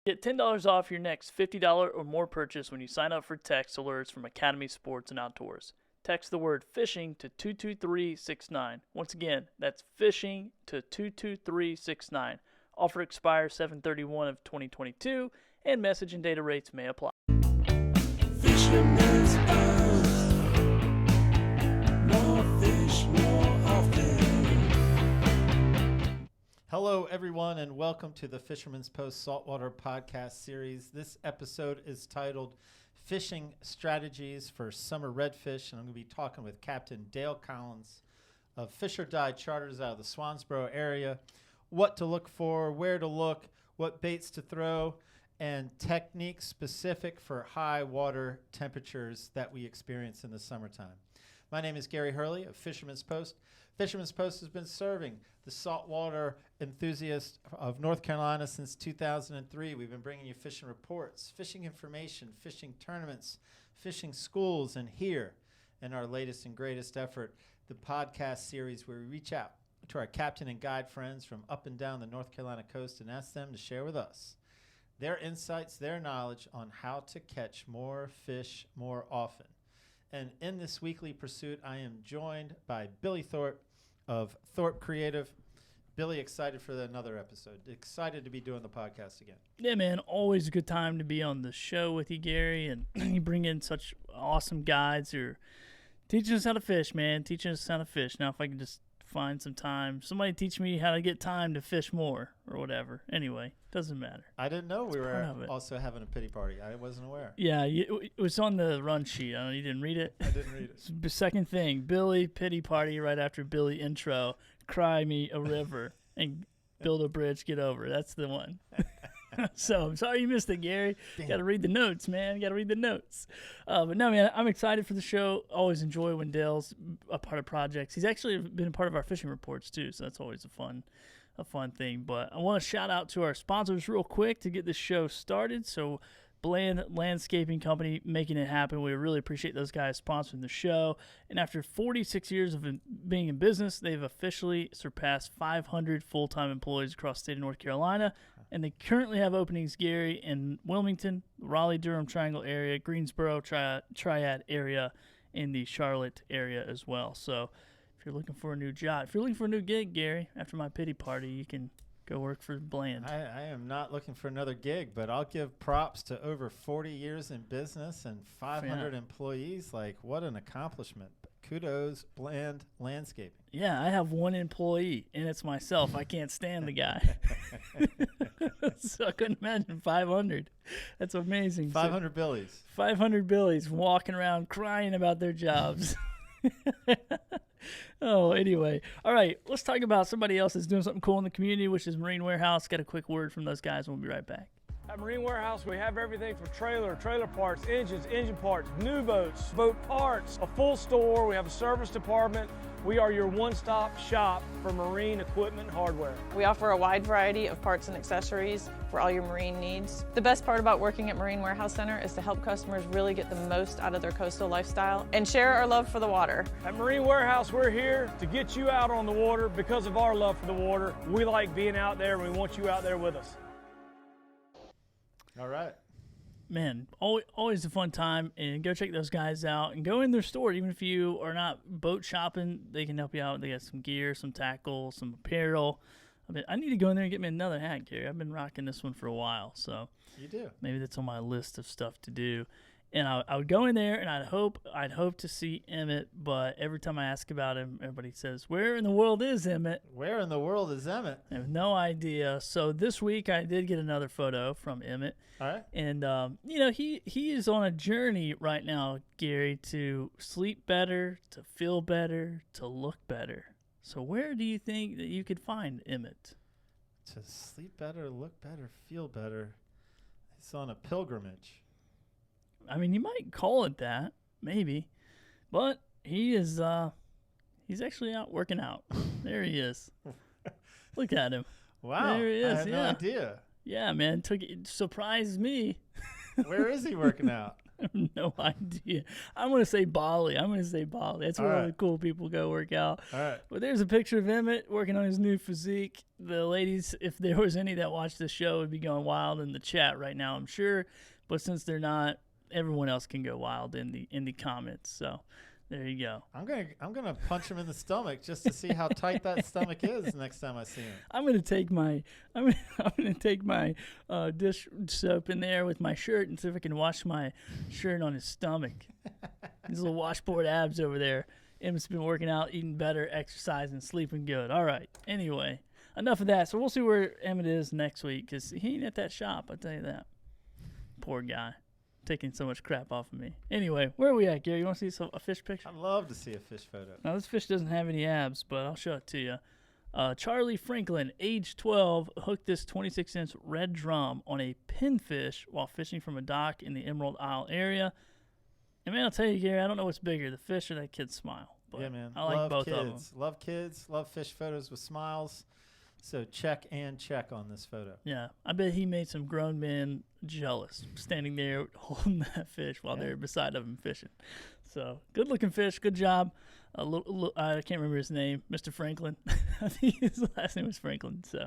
Get $10 off your next $50 or more purchase when you sign up for text alerts from Academy Sports and Outdoors. Text the word fishing to 22369. Once again, that's fishing to 22369. Offer expires 7/31 of 2022, and message and data rates may apply. Fisherman's Post. More fish, more often. Hello, everyone, and welcome to the Fisherman's Post Saltwater Podcast Series. This episode is titled Fishing Strategies for Summer Redfish, and I'm going to be talking with Captain Dale Collins of Fish or Die Charters out of the Swansboro area. What to look for, where to look, what baits to throw, and techniques specific for high water temperatures that we experience in the summertime. My name is Gary Hurley of Fisherman's Post. Fisherman's Post has been serving the saltwater enthusiast of North Carolina since 2003. We've been bringing you fishing reports, fishing information, fishing tournaments, fishing schools, and here in our latest and greatest effort, the podcast series where we reach out to our captain and guide friends from up and down the North Carolina coast and ask them to share with us their insights, their knowledge on how to catch more fish more often. And in this weekly pursuit, I am joined by Billy Thorpe of Thorpe Creative. Billy, excited for another episode. Excited to be doing the podcast again. Yeah, man, always a good time to be on the show with you, Gary, and you bring in such awesome guides who are teaching us how to fish, man, teaching us how to fish. Now, if I can just find some time, somebody teach me how to get time to fish more or whatever. Anyway, doesn't matter. I didn't know we were also having a pity party. I wasn't aware. Yeah, it was on the run sheet. You didn't read it? I didn't read it. The second thing, Billy pity party right after Billy intro, cry me a river and build a bridge, get over. That's the one. So I'm sorry you missed it, Gary. Got to read the notes, man. Got to read the notes. But no, man, I'm excited for the show. Always enjoy when Dale's a part of projects. He's actually been a part of our fishing reports too, so that's always a fun thing. But I want to shout out to our sponsors real quick to get this show started. So Bland Landscaping Company making it happen. We really appreciate those guys sponsoring the show. And after 46 years of being in business, they've officially surpassed 500 full-time employees across the state of North Carolina. And they currently have openings, Gary, in Wilmington, Raleigh-Durham Triangle area, Greensboro Triad area, in the Charlotte area as well. So if you're looking for a new job, if you're looking for a new gig, Gary, after my pity party, you can go work for Bland. I am not looking for another gig, but I'll give props to over 40 years in business and 500 employees. Like, what an accomplishment. Kudos, Bland Landscaping. Yeah, I have one employee, and it's myself. I can't stand the guy. So I couldn't imagine 500. That's amazing. 500 Billies. 500 Billies walking around crying about their jobs. Oh, anyway. All right, let's talk about somebody else that's doing something cool in the community, which is Marine Warehouse. Got a quick word from those guys, and we'll be right back. At Marine Warehouse, we have everything from trailer parts, engines, engine parts, new boats, boat parts, a full store. We have a service department. We are your one-stop shop for marine equipment and hardware. We offer a wide variety of parts and accessories for all your marine needs. The best part about working at Marine Warehouse Center is to help customers really get the most out of their coastal lifestyle and share our love for the water. At Marine Warehouse, we're here to get you out on the water because of our love for the water. We like being out there, and we want you out there with us. All right. Man, always a fun time, and go check those guys out and go in their store. Even if you are not boat shopping, they can help you out. They got some gear, some tackle, some apparel. I need to go in there and get me another hat, Gary. I've been rocking this one for a while, so You do. maybe that's on my list of stuff to do. And I would go in there, and I'd hope to see Emmett, but every time I ask about him, everybody says, "Where in the world is Emmett?" Where in the world is Emmett? I have no idea. So this week I did get another photo from Emmett. All right. And, he is on a journey right now, Gary, to sleep better, to feel better, to look better. So where do you think that you could find Emmett? To sleep better, look better, feel better. He's on a pilgrimage. I mean, you might call it that, maybe. But he is, he's actually out working out. There he is. Look at him. Wow. There he is, I had no idea. Yeah, man. Surprised me. Where is he working out? have no idea. I'm going to say Bali. That's where all the cool people go work out. All right. But there's a picture of Emmett working on his new physique. The ladies, if there was any that watched the show, would be going wild in the chat right now, I'm sure. But since they're not, everyone else can go wild in the comments. So there you go. I'm gonna punch him in the stomach just to see how tight that stomach is next time I see him. I'm gonna take my dish soap in there with my shirt and see if I can wash my shirt on his stomach. These little washboard abs over there. Emmett's been working out, eating better, exercising, sleeping good. All right. Anyway, enough of that. So we'll see where Emmett is next week because he ain't at that shop. I'll tell you that. Poor guy. Taking so much crap off of me. Anyway, where are we at, Gary? You want to see a fish picture? I'd love to see a fish photo. Now, this fish doesn't have any abs, but I'll show it to you. Charlie Franklin, age 12, hooked this 26-inch red drum on a pinfish while fishing from a dock in the Emerald Isle area. And, man, I'll tell you, Gary, I don't know what's bigger, the fish or that kid's smile. But yeah, man. I like both kids. of them. Love kids. Love fish photos with smiles. So check on this photo. Yeah, I bet he made some grown men jealous standing there holding that fish while they're beside of him fishing. So good-looking fish, good job. I can't remember his name, Mr. Franklin. I think his last name was Franklin. So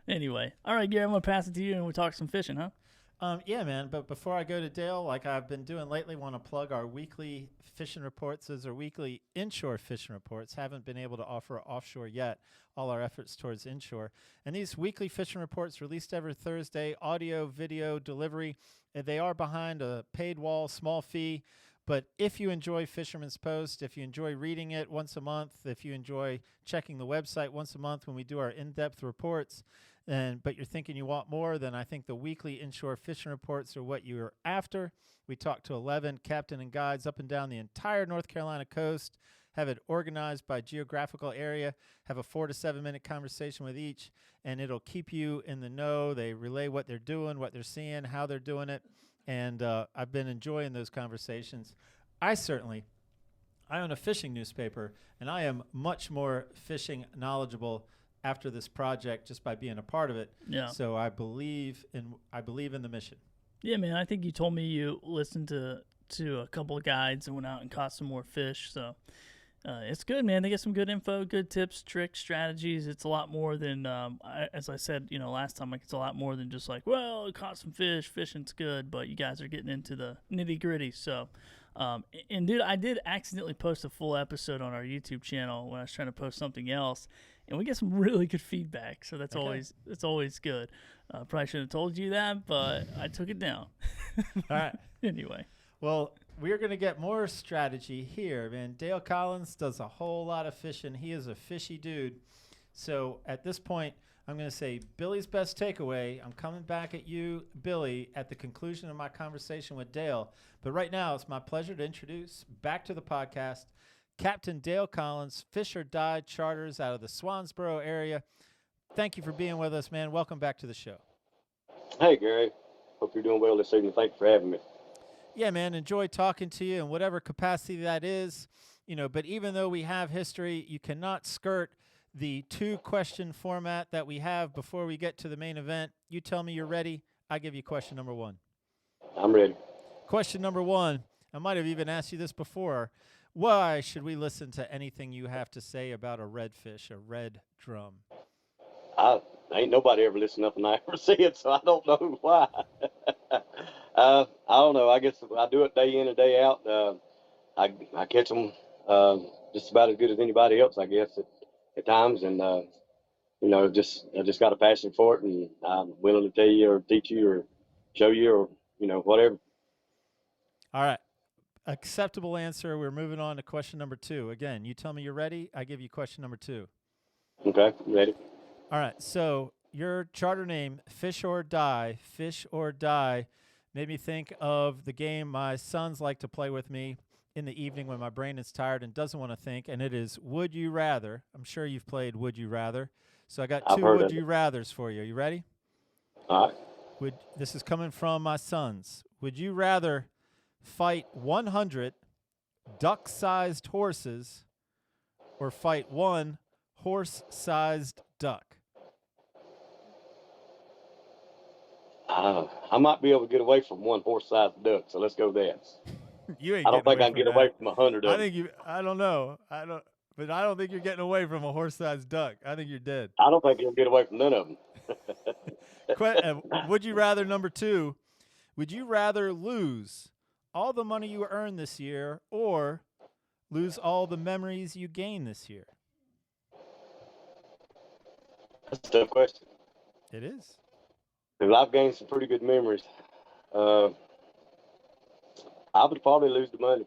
anyway, all right, Gary, I'm going to pass it to you and we'll talk some fishing, huh? Yeah, man. But before I go to Dale, like I've been doing lately, want to plug our weekly fishing reports. Those are weekly inshore fishing reports. Haven't been able to offer offshore yet. All our efforts towards inshore. And these weekly fishing reports released every Thursday, audio, video, delivery. They are behind a paid wall, small fee. But if you enjoy Fisherman's Post, if you enjoy reading it once a month, if you enjoy checking the website once a month when we do our in-depth reports, but you're thinking you want more, then I think the weekly inshore fishing reports are what you're after. We talked to 11 captain and guides up and down the entire North Carolina coast, have it organized by geographical area, have a 4 to 7 minute conversation with each, and it'll keep you in the know. They relay what they're doing, what they're seeing, how they're doing it, and I've been enjoying those conversations. I own a fishing newspaper, and I am much more fishing knowledgeable after this project just by being a part of it. Yeah. So I believe in the mission. Yeah, man, I think you told me you listened to a couple of guides and went out and caught some more fish. So it's good, man. They get some good info, good tips, tricks, strategies. It's a lot more than, as I said, last time, like it's a lot more than just like, well, I caught some fish, fishing's good, but you guys are getting into the nitty gritty. So, and dude, I did accidentally post a full episode on our YouTube channel when I was trying to post something else, and we get some really good feedback. So that's always good. Probably shouldn't have told you that, but I took it down. All right. Anyway. Well, we're going to get more strategy here, man. Dale Collins does a whole lot of fishing. He is a fishy dude. So at this point, I'm going to say Billy's best takeaway. I'm coming back at you, Billy, at the conclusion of my conversation with Dale. But right now, it's my pleasure to introduce back to the podcast Captain Dale Collins, Fish or Die Charters out of the Swansboro area. Thank you for being with us, man. Welcome back to the show. Hey, Gary. Hope you're doing well this evening. Thank you for having me. Yeah, man, enjoy talking to you in whatever capacity that is. But even though we have history, you cannot skirt the 2-question format that we have before we get to the main event. You tell me you're ready. I give you question number 1. I'm ready. Question number 1. I might have even asked you this before. Why should we listen to anything you have to say about a redfish, a red drum? Ain't nobody ever listened up and I ever see it, so I don't know why. I don't know. I guess I do it day in and day out. I catch them just about as good as anybody else, I guess, at times. And, I just got a passion for it, and I'm willing to tell you or teach you or show you or, whatever. All right. Acceptable answer. We're moving on to question number 2. Again, you tell me you're ready. I give you question number 2. Okay, ready. All right. So your charter name, Fish or Die, made me think of the game my sons like to play with me in the evening when my brain is tired and doesn't want to think, and it is Would You Rather. I'm sure you've played Would You Rather. So I got 2 Would You Rathers for you. You ready? All right. This is coming from my sons. Would you rather fight 100 duck-sized horses or fight 1 horse-sized duck? I might be able to get away from one horse-sized duck, so let's go that. You ain't I don't getting think away I can from get away that. from 100 I of them. think you. I don't know. But I don't think you're getting away from a horse-sized duck. I think you're dead. I don't think you'll get away from none of them. Would you rather, number 2, would you rather lose all the money you earned this year or lose all the memories you gained this year? That's a tough question. It is. Because I've gained some pretty good memories. I would probably lose the money.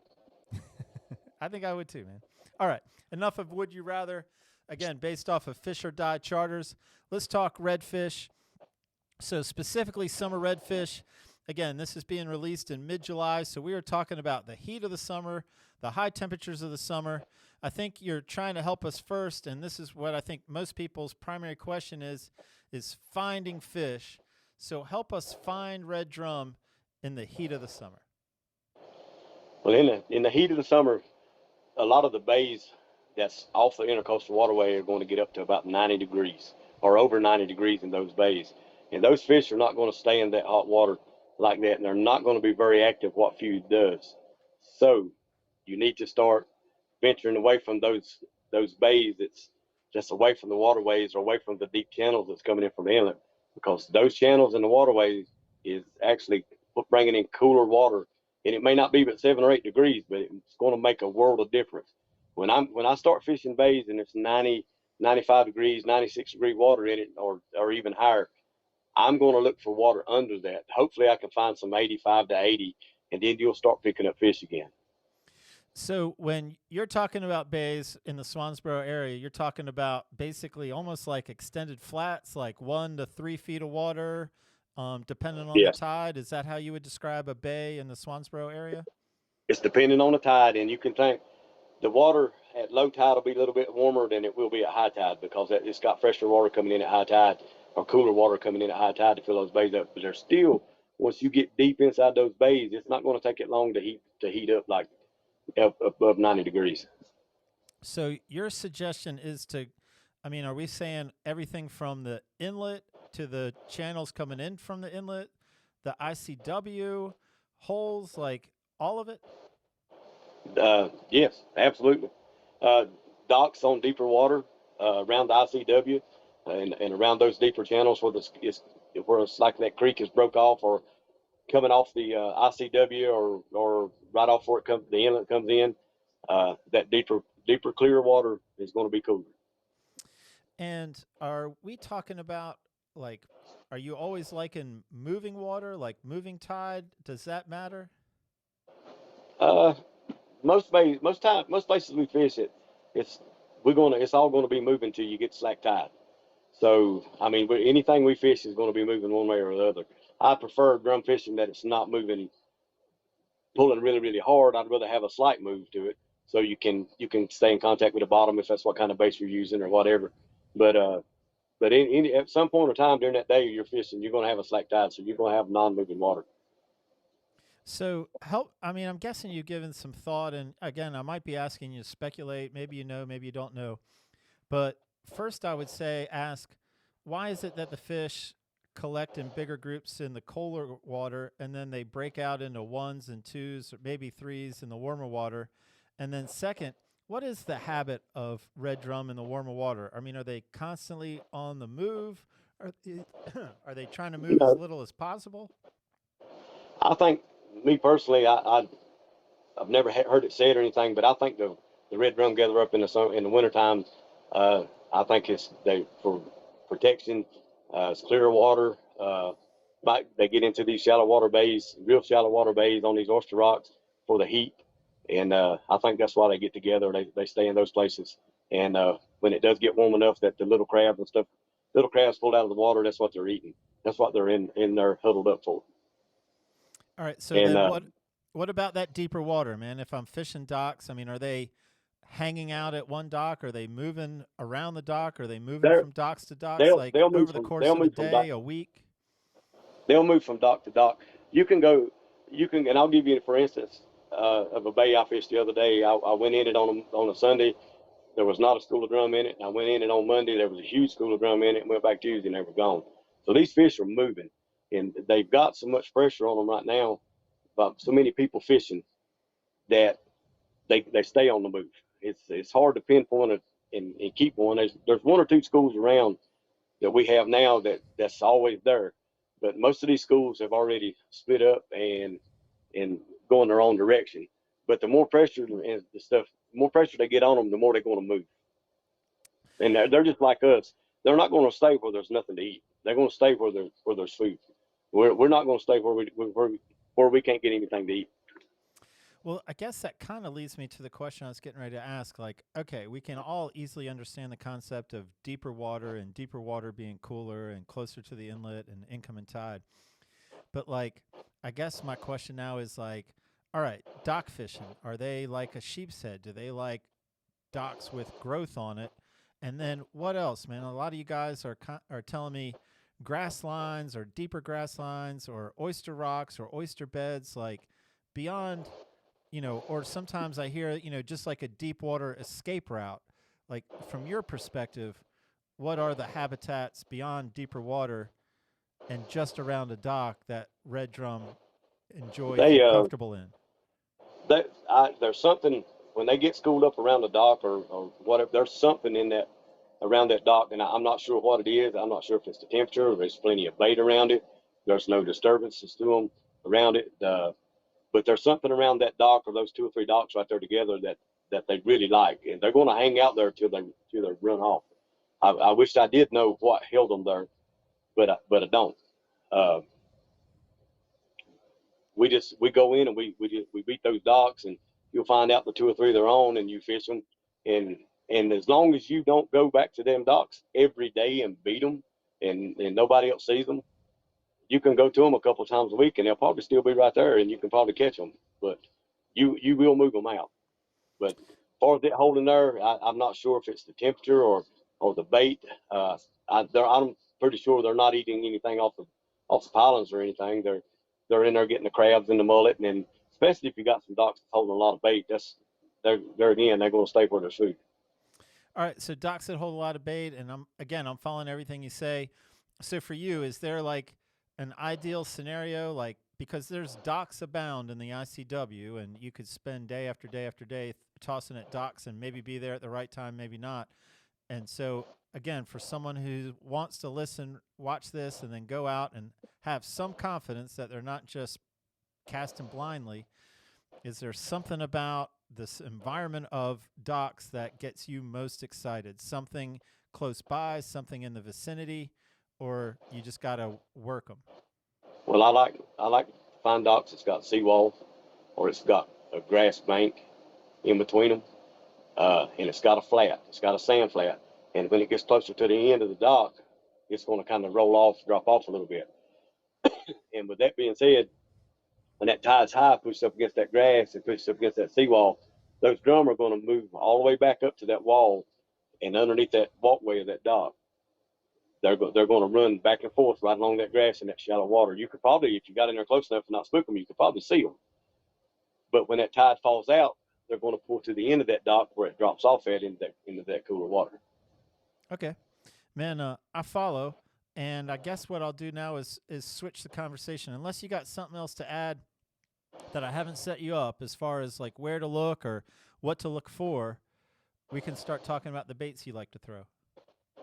I think I would too, man. All right. Enough of would you rather. Again, based off of Fish or Die charters, let's talk redfish. So specifically summer redfish. Again, this is being released in mid-July, so we are talking about the heat of the summer, the high temperatures of the summer. I think you're trying to help us first, and this is what I think most people's primary question is finding fish. So help us find red drum in the heat of the summer. Well, in the heat of the summer, a lot of the bays that's off the intercoastal waterway are going to get up to about 90 degrees or over 90 degrees in those bays. And those fish are not going to stay in that hot water like that, and they're not going to be very active, what few does. So you need to start venturing away from those bays that's just away from the waterways or away from the deep channels that's coming in from the inlet, because those channels and the waterways is actually bringing in cooler water, and it may not be but 7 or 8 degrees, but it's going to make a world of difference. When I start fishing bays and it's 90, 95 degrees, 96 degree water in it, or even higher, I'm going to look for water under that. Hopefully I can find some 85 to 80, and then you'll start picking up fish again. So when you're talking about bays in the Swansboro area, you're talking about basically almost like extended flats, like 1 to 3 feet of water, depending on Yes. the tide. Is that how you would describe a bay in the Swansboro area? It's depending on the tide, and you can think the water at low tide will be a little bit warmer than it will be at high tide, because it's got fresher water coming in at high tide or cooler water coming in at high tide to fill those bays up. But they're still, once you get deep inside those bays, it's not going to take it long to heat up like up above 90 degrees. So your suggestion is are we saying everything from the inlet to the channels coming in from the inlet, the ICW, holes, like all of it? Yes, absolutely. Docks on deeper water around the ICW and around those deeper channels where it's like that creek is broke off or coming off the ICW or right off where the inlet comes in. That deeper clear water is going to be cooler. And are we talking about, like, are you always liking moving water, like moving tide? Does that matter? Most places we fish it's all going to be moving till you get slack tide. So I mean, anything we fish is going to be moving one way or the other. I prefer drum fishing that it's not moving, pulling really really hard. I'd rather have a slight move to it, so you can stay in contact with the bottom if that's what kind of bait you're using or whatever. But at some point in time during that day you're fishing, you're going to have a slack tide, so you're going to have non-moving water. So I'm guessing you've given some thought, and again, I might be asking you to speculate. Maybe you know, maybe you don't know. But first I would say ask, why is it that the fish collect in bigger groups in the colder water, and then they break out into 1s and 2s, or maybe 3s in the warmer water? And then second, what is the habit of red drum in the warmer water? I mean, are they constantly on the move? Are they trying to move as little as possible? I think, me personally, I've never heard it said or anything, but I think the red drum gather up in the wintertime. I think for protection. It's clear water. They get into these shallow water bays, real shallow water bays on these oyster rocks for the heat, and I think that's why they get together. They stay in those places, and when it does get warm enough that the little crabs pulled out of the water, that's what they're eating. That's what they're in there huddled up for. All right. So then what about that deeper water, man? If I'm fishing docks, I mean, are they hanging out at one dock? Are they moving around the dock? Are they moving from docks to docks, like over the course of a day, a week? They'll move from dock to dock. And I'll give you, for instance, of a bay I fished the other day. I went in it on a Sunday. There was not a school of drum in it. I went in it on Monday. There was a huge school of drum in it, and went back Tuesday, and they were gone. So these fish are moving. and they've got so much pressure on them right now, about so many people fishing, that they stay on the move. It's hard to pinpoint it and keep one. There's one or two schools around that we have now that's always there, but most of these schools have already split up and going their own direction. But the more pressure and the stuff, the more pressure they get on them, the more they're going to move. And they're just like us. They're not going to stay where there's nothing to eat. They're going to stay where there's food. We're not going to stay where we can't get anything to eat. Well, I guess that kind of leads me to the question I was getting ready to ask. Like, okay, we can all easily understand the concept of deeper water and deeper water being cooler and closer to the inlet and incoming tide. But, like, I guess my question now is, like, all right, dock fishing, are they like a sheep's head? Do they like docks with growth on it? And then what else, man? A lot of you guys are telling me grass lines or deeper grass lines or oyster rocks or oyster beds, like beyond, or sometimes I hear, just like a deep water escape route. Like, from your perspective, what are the habitats beyond deeper water and just around a dock that red drum enjoys and comfortable in? There's something when they get schooled up around the dock or whatever. There's something in that around that dock, and I'm not sure what it is. I'm not sure if it's the temperature or there's plenty of bait around it. There's no disturbances to them around it, but there's something around that dock or those 2 or 3 docks right there together that they really like, and they're going to hang out there till they run off. I wish I did know what held them there, but I don't. We go in and we beat those docks, and you'll find out the 2 or 3 they're on, and you fish them, and as long as you don't go back to them docks every day and beat them, and nobody else sees them, you can go to them a couple of times a week, and they'll probably still be right there, and you can probably catch them. But you will move them out. But as far as it holding there, I'm not sure if it's the temperature or the bait. I'm pretty sure they're not eating anything off the pilings or anything. They're in there getting the crabs and the mullet, and then especially if you got some docks holding a lot of bait, they're going to stay where there's food. All right, so docks that hold a lot of bait, and I'm following everything you say. So for you, is there like an ideal scenario, like, because there's docks abound in the ICW, and you could spend day after day after day tossing at docks and maybe be there at the right time, maybe not. And so, again, for someone who wants to listen, watch this, and then go out and have some confidence that they're not just casting blindly, is there something about this environment of docks that gets you most excited? Something close by, something in the vicinity, or you just got to work them? Well, I like to find docks that's got seawall, or it's got a grass bank in between them, and it's got a flat. It's got a sand flat, and when it gets closer to the end of the dock, it's going to kind of drop off a little bit. And with that being said, when that tide's high, pushes up against that grass and pushes up against that seawall, those drum are going to move all the way back up to that wall and underneath that walkway of that dock. They're going to run back and forth right along that grass in that shallow water. You could probably, if you got in there close enough to not spook them, you could probably see them. But when that tide falls out, they're going to pull to the end of that dock where it drops off at into that cooler water. Okay, man, I follow. And I guess what I'll do now is switch the conversation. Unless you got something else to add that I haven't set you up as far as like where to look or what to look for, we can start talking about the baits you like to throw.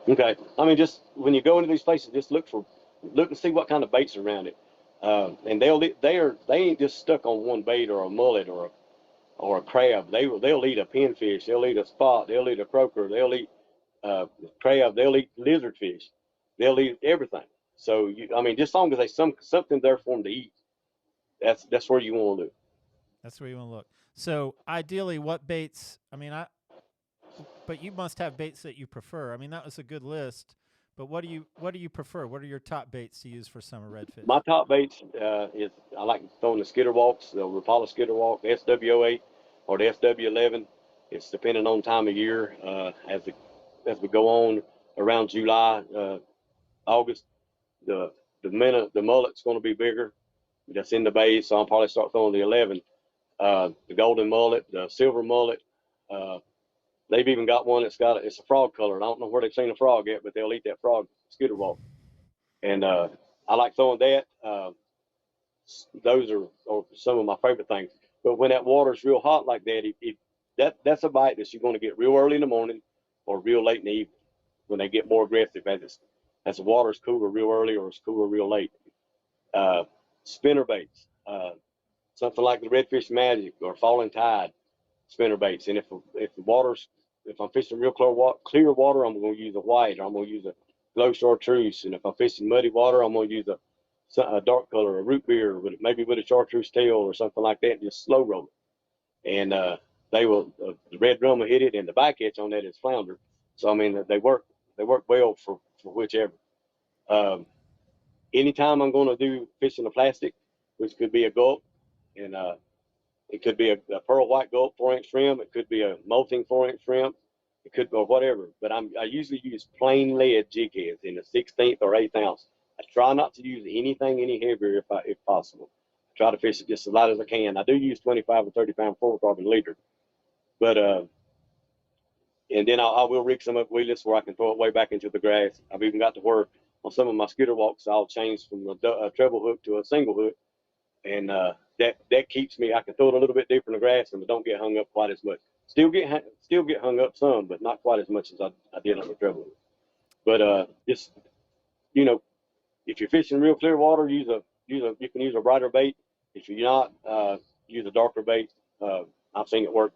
Okay. I mean, just when you go into these places, just look and see what kind of baits are around it. And they ain't just stuck on one bait or a mullet or a crab. They'll eat a pinfish. They'll eat a spot. They'll eat a croaker. They'll eat crab. They'll eat lizard fish. They'll eat everything. So just as long as there's something there for them to eat, that's where you want to do. That's where you want to look. So ideally, what baits? But you must have baits that you prefer. I mean, that was a good list. But what do you prefer? What are your top baits to use for summer redfish? My top baits is I like throwing the skitter walks, the Rapala skitter walk, the SW08 or the SW11. It's depending on time of year. As we go on around July, August, the mullet's going to be bigger. That's in the bay, so I'll probably start throwing the 11. The golden mullet, the silver mullet. They've even got one it's a frog color. I don't know where they've seen a frog yet, but they'll eat that frog skitter walk. And I like throwing that. Those are some of my favorite things. But when that water's real hot like that, that's a bite that you're going to get real early in the morning or real late in the evening when they get more aggressive as the water's cooler real early or it's cooler real late. Spinner baits, something like the Redfish Magic or Falling Tide spinner baits. And if I'm fishing real clear water, I'm going to use a white, or I'm going to use a glow chartreuse. And if I'm fishing muddy water, I'm going to use a dark color, a root beer, maybe with a chartreuse tail or something like that, and just slow roll it. And the red drum will hit it, and the bycatch on that is flounder. So I mean, they work well for whichever. Anytime I'm going to do fishing a plastic, which could be a gulp, and it could be a pearl white gulp 4-inch shrimp. It could be a molting 4-inch shrimp. It could be whatever. But I usually use plain lead jig heads in a 16th or 8th ounce. I try not to use anything any heavier if possible. I try to fish it just as light as I can. I do use 25 or 30 pound fluorocarbon leader, but and then I will rig some up weedless where I can throw it way back into the grass. I've even got to where on some of my skidder walks I'll change from a treble hook to a single hook, and that keeps me. I can throw it a little bit deeper in the grass and I don't get hung up quite as much. Still get hung up some, but not quite as much as I did on the treble hook. But just if you're fishing real clear water, you can use a brighter bait. If you're not, use a darker bait. I've seen it work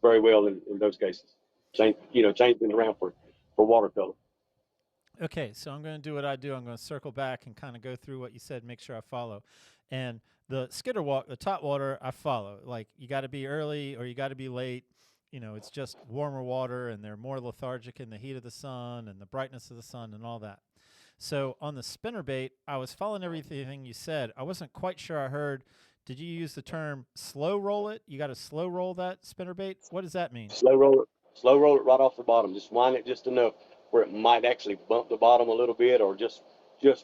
very well in those cases. Changing around for watercolor. Okay, so I'm going to do what I do. I'm going to circle back and kind of go through what you said, make sure I follow. And the skidder walk, the top water, I follow. Like, you got to be early or you got to be late. It's just warmer water, and they're more lethargic in the heat of the sun and the brightness of the sun and all that. So on the spinnerbait, I was following everything you said. I wasn't quite sure I heard. Did you use the term slow roll it? You got to slow roll that spinnerbait? What does that mean? Slow roll it right off the bottom. Just wind it just enough where it might actually bump the bottom a little bit, or just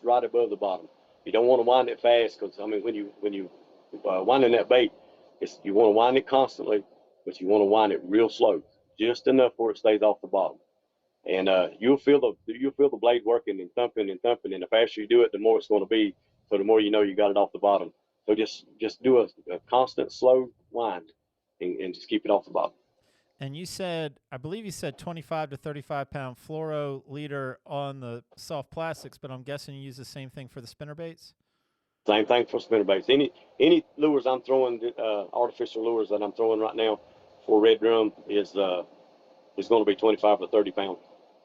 right above the bottom. You don't want to wind it fast, because I mean, when you winding that bait, you want to wind it constantly, but you want to wind it real slow, just enough where it stays off the bottom. And you'll feel the blade working and thumping, and the faster you do it, the more it's going to be. So the more you know you got it off the bottom. So just do a constant slow wind, and just keep it off the bottom. And I believe you said 25 to 35 pound fluoro leader on the soft plastics, but I'm guessing you use the same thing for the spinnerbaits? Same thing for spinnerbaits. Any lures I'm throwing, artificial lures that I'm throwing right now for red drum is going to be 25 to 30 pound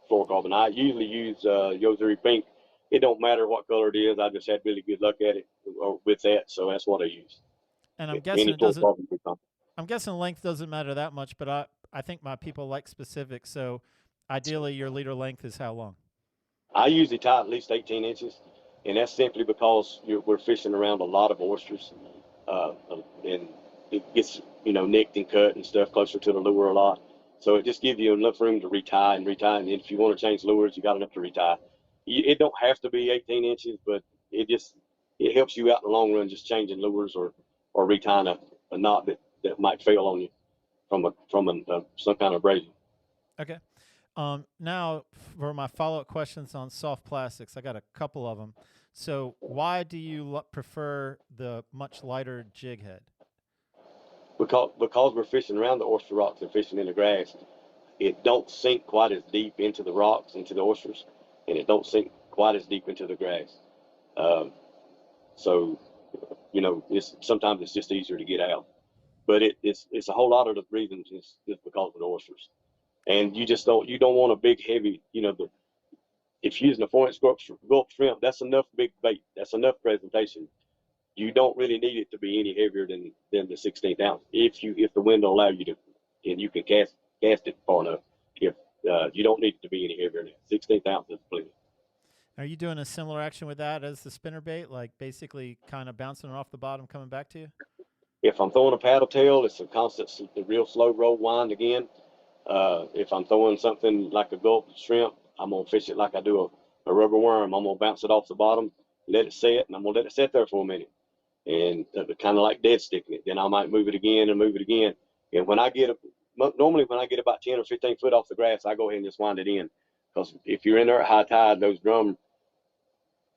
fluorocarbon. I usually use Yozuri Pink. It don't matter what color it is. I just had really good luck at it with that, so that's what I use. And I'm guessing I'm guessing length doesn't matter that much, but I think my people like specifics. So ideally, your leader length is how long? I usually tie at least 18 inches, and that's simply because we're fishing around a lot of oysters, and it gets nicked and cut and stuff closer to the lure a lot. So it just gives you enough room to retie, and if you want to change lures, you got enough to retie. It don't have to be 18 inches, but it helps you out in the long run, just changing lures or retying a knot that might fail on you from some kind of abrasion. Okay. Now for my follow-up questions on soft plastics, I got a couple of them. So why do you prefer the much lighter jig head? Because we're fishing around the oyster rocks and fishing in the grass, it don't sink quite as deep into the rocks, into the oysters, and it don't sink quite as deep into the grass. So sometimes it's just easier to get out. But it's a whole lot of the reasons is just because of the oysters. And you don't want a big heavy, if you're using a 4-inch gulp shrimp, that's enough big bait. That's enough presentation. You don't really need it to be any heavier than the 16th ounce. If the wind will allow you to, and you can cast it far enough. If you don't need it to be any heavier than 16th ounce is plenty. Are you doing a similar action with that as the spinnerbait, like basically kind of bouncing it off the bottom, coming back to you? If I'm throwing a paddle tail, it's a constant, real slow roll wind again. If I'm throwing something like a gulp shrimp, I'm going to fish it like I do a rubber worm. I'm going to bounce it off the bottom, let it set, and I'm going to let it sit there for a minute. And kind of like dead sticking it. Then I might move it again and move it again. And normally when I get about 10 or 15 foot off the grass, I go ahead and just wind it in. Because if you're in there at high tide, those drum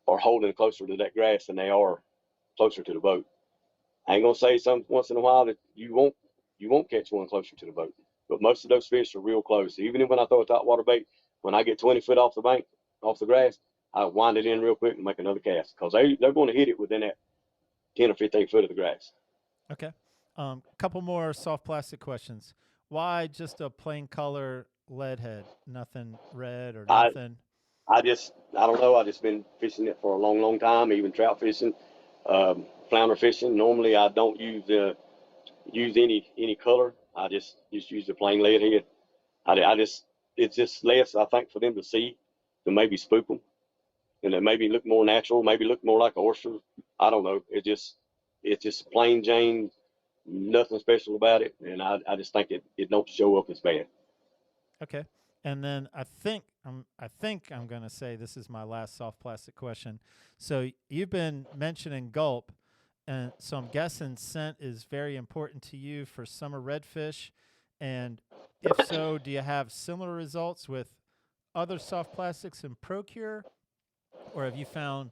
are holding closer to that grass than they are closer to the boat. I ain't gonna say some once in a while that you won't catch one closer to the boat, but most of those fish are real close. Even when I throw a top water bait, when I get 20 foot off the bank, off the grass, I wind it in real quick and make another cast because they're going to hit it within that 10 or 15 foot of the grass. Okay. Couple more soft plastic questions. Why just a plain color lead head? Nothing red or I nothing? I don't know. I just been fishing it for a long, long time, even trout fishing, flounder fishing. Normally, I don't use any color. I just use the plain lead head. I just it's just less, I think, for them to see, to maybe spook them, and it maybe look more natural, maybe look more like an oyster. I don't know. It's just plain Jane, nothing special about it, and I just think it don't show up as bad. Okay. And then I think I'm going to say this is my last soft plastic question. So you've been mentioning gulp, and so I'm guessing scent is very important to you for summer redfish. And if so, do you have similar results with other soft plastics in Procure, or have you found,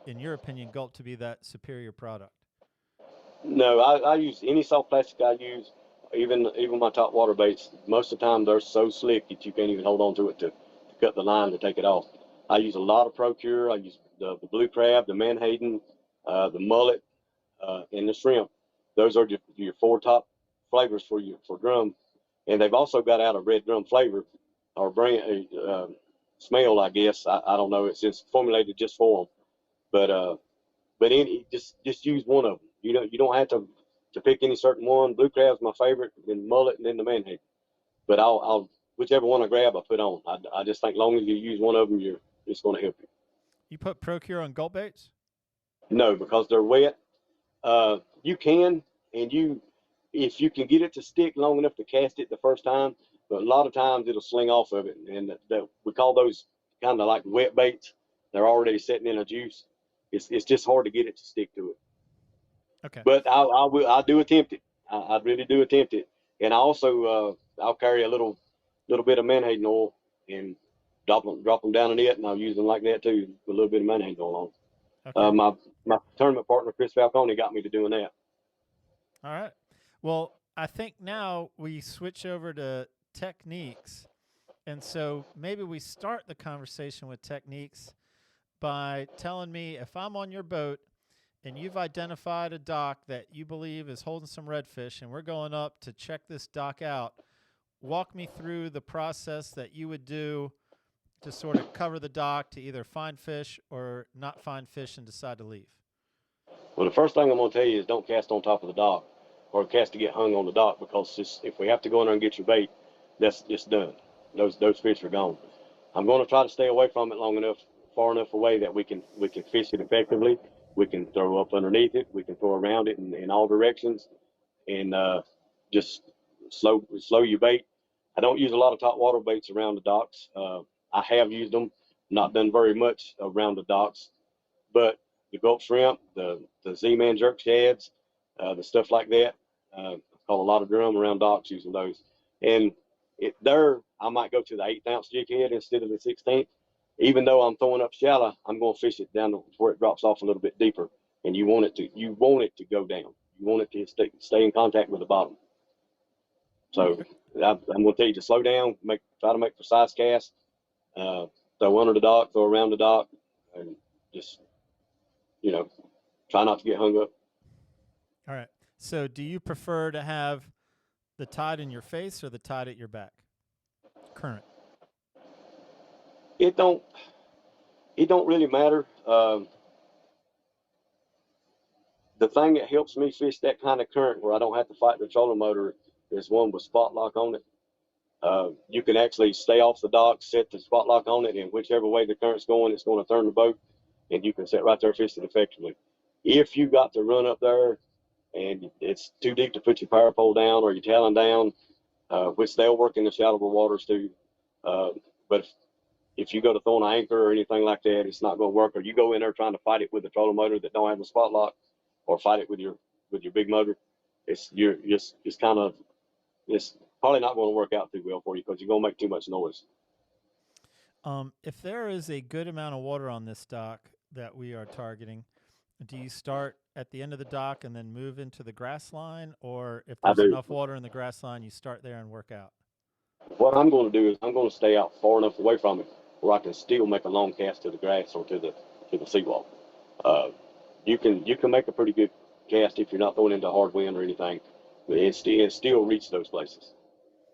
in your opinion, gulp to be that superior product? No, I use any soft plastic I use, even my top water baits. Most of the time they're so slick that you can't even hold on to it to cut the line to take it off. I use a lot of Procure. I use the blue crab, the menhaden, the mullet, and the shrimp. Those are your four top flavors for drum, and they've also got out a red drum flavor or brand smell. I guess I don't know. It's just formulated just for them, but just use one of them. You don't have to pick any certain one. Blue crab's my favorite, then mullet, and then the manhead. But I'll whichever one I grab, I put on. I just think long as you use one of them, it's going to help you. You put Procure on gulp baits? No, because they're wet. You can, and if you can get it to stick long enough to cast it the first time, but a lot of times it'll sling off of it, and we call those kind of like wet baits. They're already sitting in a juice. It's just hard to get it to stick to it. Okay. But I do attempt it. I really do attempt it, and I also I'll carry a little bit of menhaden oil and drop them down in it, and I'll use them like that too, with a little bit of menhaden oil on. Okay. My tournament partner Chris Falcone got me to doing that. All right. Well, I think now we switch over to techniques. And so maybe we start the conversation with techniques by telling me, if I'm on your boat and you've identified a dock that you believe is holding some redfish and we're going up to check this dock out, walk me through the process that you would do to sort of cover the dock to either find fish or not find fish and decide to leave. Well, the first thing I'm going to tell you is don't cast on top of the dock or cast to get hung on the dock, because if we have to go in there and get your bait, that's just done. Those fish are gone. I'm going to try to stay away from it far enough away that we can fish it effectively. We can throw up underneath it. We can throw around it in all directions, and just slow your bait. I don't use a lot of top water baits around the docks. I have used them, not done very much around the docks, but the gulp shrimp, the Z-Man jerk shads, the stuff like that. Caught a lot of drum around docks using those. And I might go to the 1/8 ounce jig head instead of the 16th. Even though I'm throwing up shallow, I'm going to fish it down to where it drops off a little bit deeper. And you want it to go down. You want it to stay in contact with the bottom. So I'm going to tell you to slow down, try to make precise casts, throw under the dock, throw around the dock, and just, try not to get hung up. All right. So do you prefer to have the tide in your face or the tide at your back? Current. It don't really matter. The thing that helps me fish that kind of current where I don't have to fight the trolling motor is one with spot lock on it. You can actually stay off the dock, set the spot lock on it, and whichever way the current's going, it's going to turn the boat, and you can sit right there fishing effectively. If you got to run up there and it's too deep to put your power pole down or your talon down, which they'll work in the shallower waters too. But if you go to throw an anchor or anything like that, it's not going to work. Or you go in there trying to fight it with a trolling motor that don't have a spot lock, or fight it with your big motor, it's probably not going to work out too well for you because you're going to make too much noise. If there is a good amount of water on this dock, that we are targeting, do you start at the end of the dock and then move into the grass line, or if I there's do. enough water in the grass line, you start there and work out? What I'm going to do is I'm going to stay out far enough away from it where I can still make a long cast to the grass or to the seawall. You can make a pretty good cast if you're not throwing into hard wind or anything, but it still reach those places.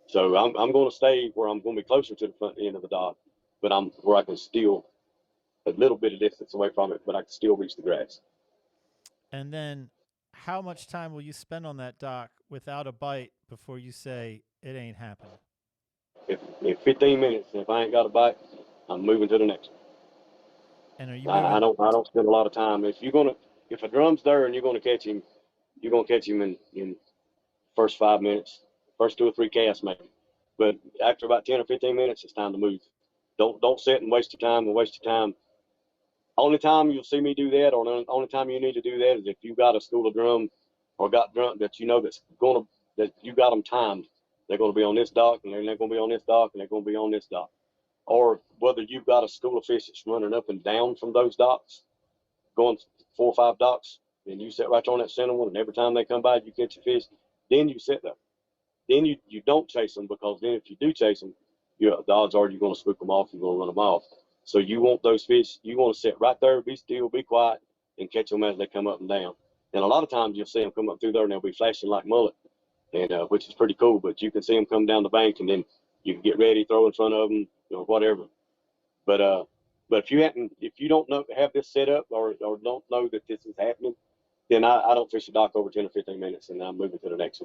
So I'm going to stay where I'm going to be closer to the front end of the dock, but I'm where I can still a little bit of distance away from it, but I can still reach the grass. And then how much time will you spend on that dock without a bite before you say it ain't happening? If 15 minutes, if I ain't got a bite, I'm moving to the next one. And are you I moving? don't spend a lot of time. If a drum's there and you're gonna catch him, you're gonna catch him in first 5 minutes, first 2 or 3 casts maybe. But after about 10 or 15 minutes, it's time to move. Don't sit and waste your time. Only time you'll see me do that, or the only time you need to do that, is if you got a school of drum or got drum that you know that you got them timed. They're going to be on this dock, and they're going to be on this dock, and they're going to be on this dock. Or whether you've got a school of fish that's running up and down from those docks, going 4 or 5 docks, and you sit right on that center one, and every time they come by, you catch a fish. Then you sit there. Then you don't chase them, because then if you do chase them, the odds are you're going to spook them off, you're going to run them off. So you want those fish, you want to sit right there, be still, be quiet, and catch them as they come up and down. And a lot of times you'll see them come up through there, and they'll be flashing like mullet, and which is pretty cool. But you can see them come down the bank, and then you can get ready, throw in front of them, whatever. But if you don't have this set up, or don't know that this is happening, then I don't fish the dock over 10 or 15 minutes, and I'm moving to the next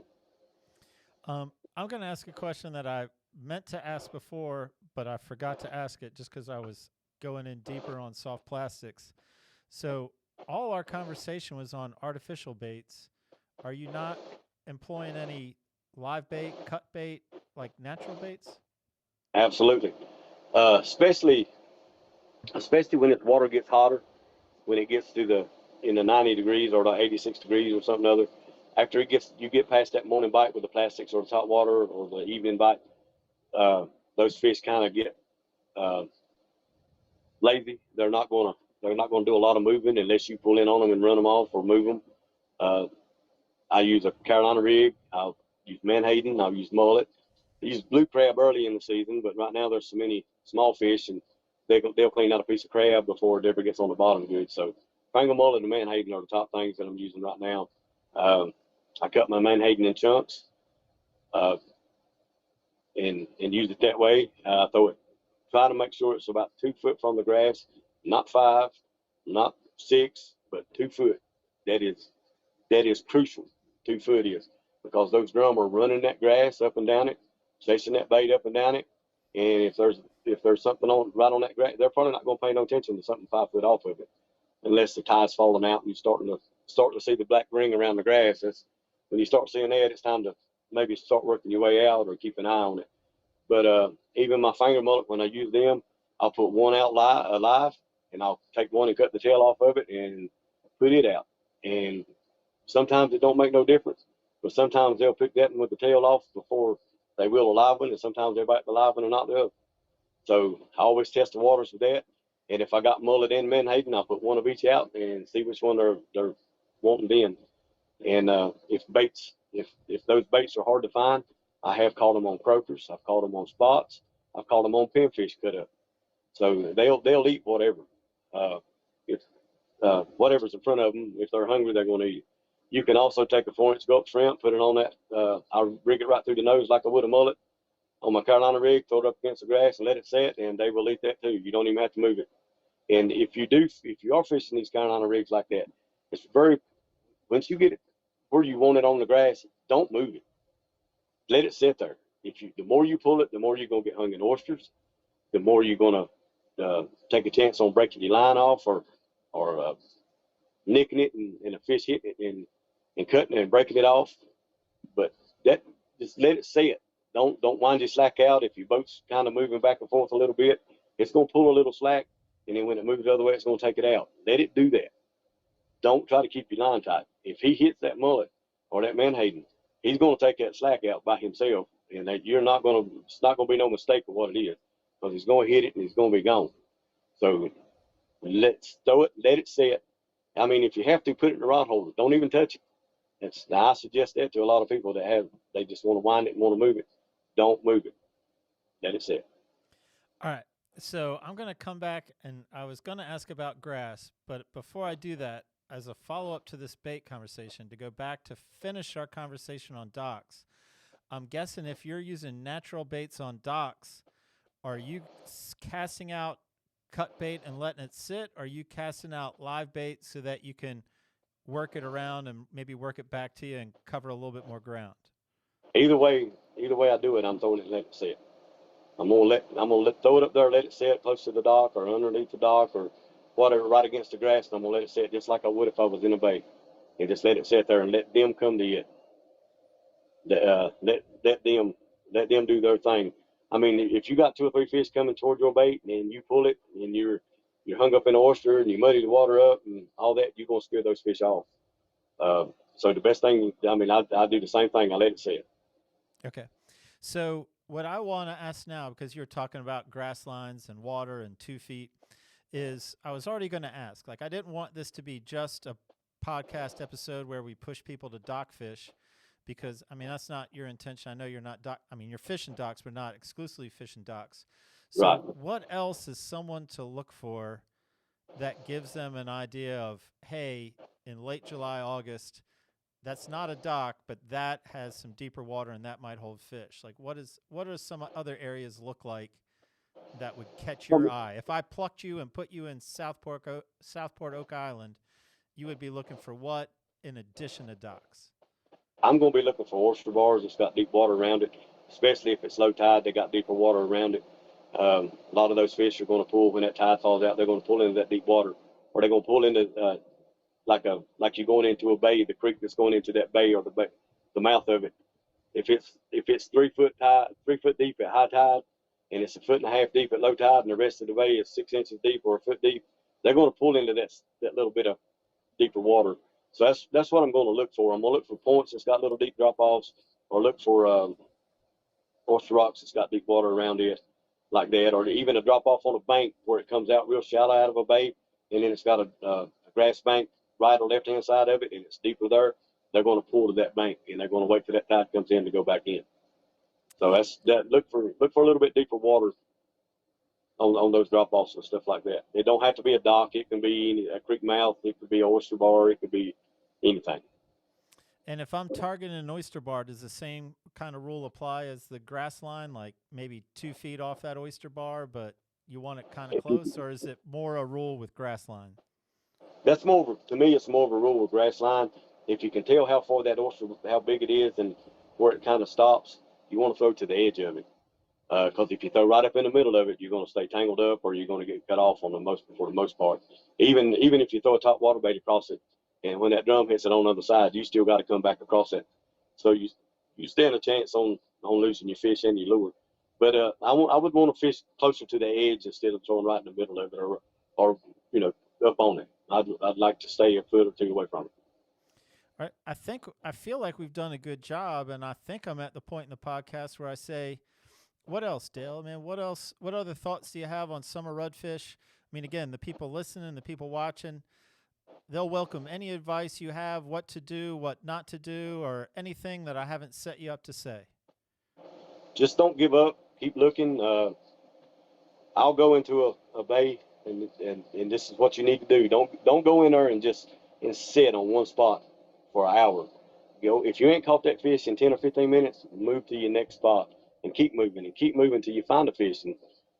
one. I'm going to ask a question that I meant to ask before, but I forgot to ask it just because I was going in deeper on soft plastics. So all our conversation was on artificial baits. Are you not employing any live bait, cut bait, like natural baits? Absolutely. Especially when the water gets hotter, when it gets to in the 90 degrees or the 86 degrees or something other. After you get past that morning bite with the plastics or the top water or the evening bite, those fish kind of get lazy. They're not going to do a lot of moving unless you pull in on them and run them off or move them. I use a Carolina rig. I'll use menhaden. I'll use mullet. I use blue crab early in the season, but right now there's so many small fish, and they'll clean out a piece of crab before it ever gets on the bottom good. So Pringle mullet and menhaden are the top things that I'm using right now. I cut my menhaden in chunks and use it that way. Try to make sure it's about 2 foot from the grass, not 5, not 6, but 2 foot. That is crucial. 2 foot is, because those drum are running that grass up and down it, chasing that bait up and down it. And if there's something right on that grass, they're probably not going to pay no attention to something 5 foot off of it, unless the tide's falling out and you're starting to see the black ring around the grass. That's when you start seeing that, it's time to maybe start working your way out or keep an eye on it. But even my finger mullet, when I use them, I'll put one out live, and I'll take one and cut the tail off of it and put it out. And sometimes it don't make no difference, but sometimes they'll pick that one with the tail off before they will a live one, and sometimes they bite the live one and not the other. So I always test the waters with that. And if I got mullet and menhaden, I'll put one of each out and see which one they're wanting in. And if those baits are hard to find, I have caught them on croakers. I've caught them on spots. I've caught them on pinfish cut up. So they'll eat whatever. If whatever's in front of them, if they're hungry, they're going to eat it. You can also take a 4-inch gulp shrimp, put it on that. I'll rig it right through the nose like I would a mullet on my Carolina rig, throw it up against the grass and let it set, and they will eat that too. You don't even have to move it. And if you are fishing these Carolina rigs like that, once you get it where you want it on the grass, don't move it. Let it sit there. The more you pull it, the more you're going to get hung in oysters, the more you're going to take a chance on breaking your line off or nicking it and a fish hitting it and cutting it and breaking it off. But just let it sit. Don't wind your slack out. If your boat's kind of moving back and forth a little bit, it's going to pull a little slack, and then when it moves the other way, it's going to take it out. Let it do that. Don't try to keep your line tight. If he hits that mullet or that menhaden, he's going to take that slack out by himself, and it's not going to be no mistake of what it is, because he's going to hit it and he's going to be gone. So Let's throw it, let it set. I mean, if you have to, put it in the rod holder. Don't even touch it. I suggest that to a lot of people that they just want to wind it and want to move it. Don't move it. Let it set. All right. So I'm going to come back, and I was going to ask about grass, but before I do that, as a follow-up to this bait conversation, to go back to finish our conversation on docks, I'm guessing if you're using natural baits on docks, are you casting out cut bait and letting it sit? Or are you casting out live bait so that you can work it around and maybe work it back to you and cover a little bit more ground? Either way I do it, I'm throwing it and let it set. I'm gonna throw it up there, let it set close to the dock or underneath the dock or whatever, right against the grass, and I'm gonna let it set just like I would if I was in a bay, and just let it sit there and let them come to you. Let them do their thing. I mean, if you got 2 or 3 fish coming toward your bait and you pull it and you're hung up in an oyster and you muddy the water up and all that, you're gonna scare those fish off. So the best thing, I mean, I do the same thing. I let it set. Okay. So what I want to ask now, because you're talking about grass lines and water and 2 feet, is I was already going to ask, like, I didn't want this to be just a podcast episode where we push people to dock fish, because, I mean, that's not your intention. I know you're not you're fishing docks, but not exclusively fishing docks. So Right. what else is someone to look for that gives them an idea of, hey, in late July, August, that's not a dock, but that has some deeper water and that might hold fish? Like, what are some other areas look like that would catch your eye? If I plucked you and put you in Southport, Oak Island, you would be looking for what in addition to docks? I'm going to be looking for oyster bars that's got deep water around it, especially if it's low tide. They got deeper water around it. A lot of those fish are going to pull when that tide falls out. They're going to pull into that deep water, or they're going to pull into like you're going into a bay, the creek that's going into that bay or the mouth of it. If it's 3 foot deep at high tide, and it's 1.5 foot deep at low tide, and the rest of the bay is 6 inches deep or 1 foot deep, they're going to pull into that little bit of deeper water. So that's what I'm going to look for. I'm going to look for points that's got little deep drop offs, or look for oyster rocks that's got deep water around it, like that, or even a drop off on a bank where it comes out real shallow out of a bay, and then it's got a grass bank right or left hand side of it, and it's deeper there. They're going to pull to that bank, and they're going to wait for that tide comes in to go back in. So that's that. Look for a little bit deeper water on those drop offs and stuff like that. It don't have to be a dock. It can be a creek mouth. It could be an oyster bar. It could be anything. And if I'm targeting an oyster bar, does the same kind of rule apply as the grass line, like maybe 2 feet off that oyster bar, but you want it kind of close, or is it more a rule with grass line? That's to me, it's more of a rule with grass line. If you can tell how far that oyster, how big it is and where it kind of stops, you want to throw to the edge of it. Because if you throw right up in the middle of it, you're going to stay tangled up, or you're going to get cut off for the most part. Even if you throw a top water bait across it, and when that drum hits it on the other side, you still got to come back across it. So you stand a chance on losing your fish and your lure. But I would want to fish closer to the edge instead of throwing right in the middle of it, or up on it. I'd like to stay a foot or two away from it. All right. I feel like we've done a good job, and I think I'm at the point in the podcast where I say, what else, Dale? I mean, what else? What other thoughts do you have on summer redfish? I mean, again, the people listening, the people watching, they'll welcome any advice you have, what to do, what not to do, or anything that I haven't set you up to say. Just don't give up. Keep looking. I'll go into a bay, and this is what you need to do. Don't go in there and sit on one spot for an hour. If you ain't caught that fish in 10 or 15 minutes, move to your next spot and keep moving till you find a fish,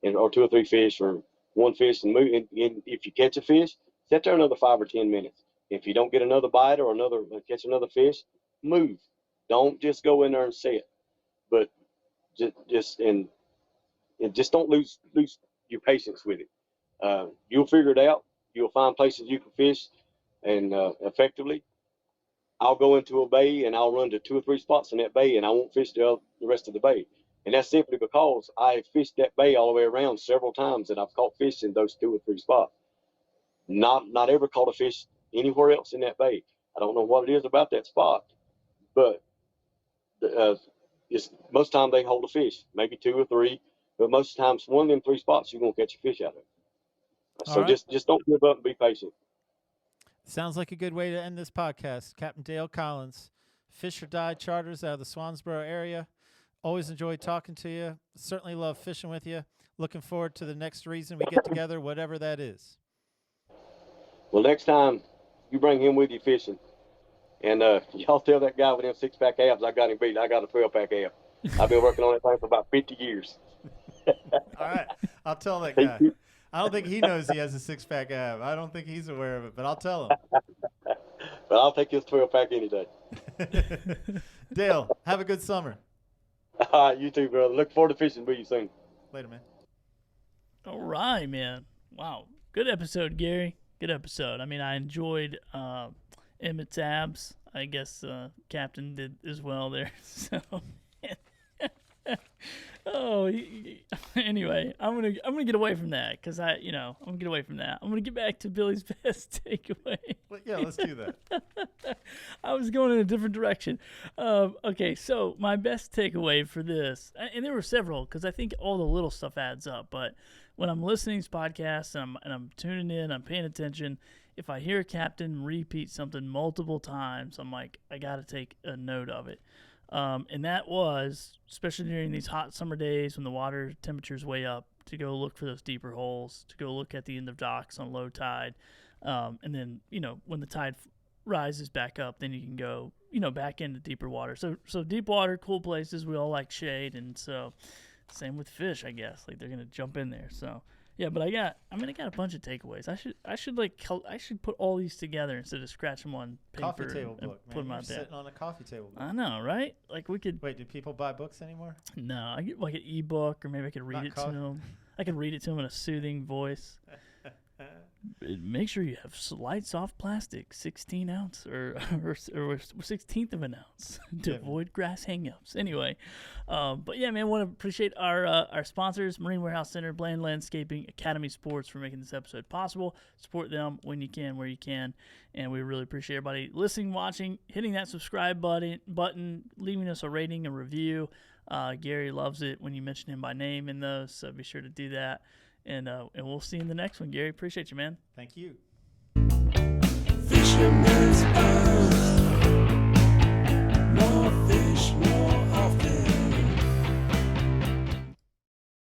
or 2 or 3 fish, or one fish, and move. And if you catch a fish, sit there another 5 or 10 minutes. If you don't get another bite or catch another fish, move. Don't just go in there and sit, but just don't lose your patience with it. You'll figure it out. You'll find places you can fish and effectively. I'll go into a bay and I'll run to 2 or 3 spots in that bay, and I won't fish the rest of the bay. And that's simply because I fished that bay all the way around several times, and I've caught fish in those 2 or 3 spots. Not ever caught a fish anywhere else in that bay. I don't know what it is about that spot, but most time they hold a fish, maybe 2 or 3, but most times one of them 3 spots you're gonna catch a fish out of. So right. just don't give up and be patient. Sounds like a good way to end this podcast. Captain Dale Collins, Fish or Die Charters out of the Swansboro area. Always enjoy talking to you. Certainly love fishing with you. Looking forward to the next reason we get together, whatever that is. Well, next time you bring him with you fishing, and y'all tell that guy with them 6-pack abs I got him beat. I got a 12-pack ab. I've been working on that thing for about 50 years. All right. I'll tell that guy. I don't think he knows he has a 6-pack ab. I don't think he's aware of it, but I'll tell him. But I'll take his 12-pack any day. Dale, have a good summer. All right, you too, brother. Look forward to fishing with you soon. Later, man. All right, man. Wow. Good episode, Gary. Good episode. I mean, I enjoyed Emmett's abs. I guess Captain did as well there. So, anyway, I'm gonna get away from that because I'm gonna get away from that. I'm gonna get back to Billy's best takeaway. Well, yeah, let's do that. I was going in a different direction. Okay, so my best takeaway for this, and there were several because I think all the little stuff adds up. But when I'm listening to podcasts and I'm tuning in, I'm paying attention. If I hear a captain repeat something multiple times, I'm like, I got to take a note of it. And that was, especially during these hot summer days when the water temperature's way up, to go look for those deeper holes, to go look at the end of docks on low tide. And then, when the tide rises back up, then you can go, back into deeper water. So deep water, cool places, we all like shade. And so same with fish, I guess. Like they're going to jump in there. So yeah, but I got a bunch of takeaways. I should put all these together instead of scratch them on paper. Coffee table and book, put man. them You're out there. sitting on a coffee table book. I know, right? Like we could. Wait, do people buy books anymore? No, I get like an ebook, or maybe I could read Not it coffee. to them. I could read it to them in a soothing voice. Make sure you have light soft plastic, 16 ounce or 16th of an ounce to Yeah. avoid grass hangups. Anyway, but yeah, man, want to appreciate our sponsors, Marine Warehouse Center, Bland Landscaping, Academy Sports for making this episode possible. Support them when you can, where you can, and we really appreciate everybody listening, watching, hitting that subscribe button, leaving us a rating, a review. Gary loves it when you mention him by name in those, so be sure to do that. And we'll see you in the next one, Gary. Appreciate you, man. Thank you. Fisherman's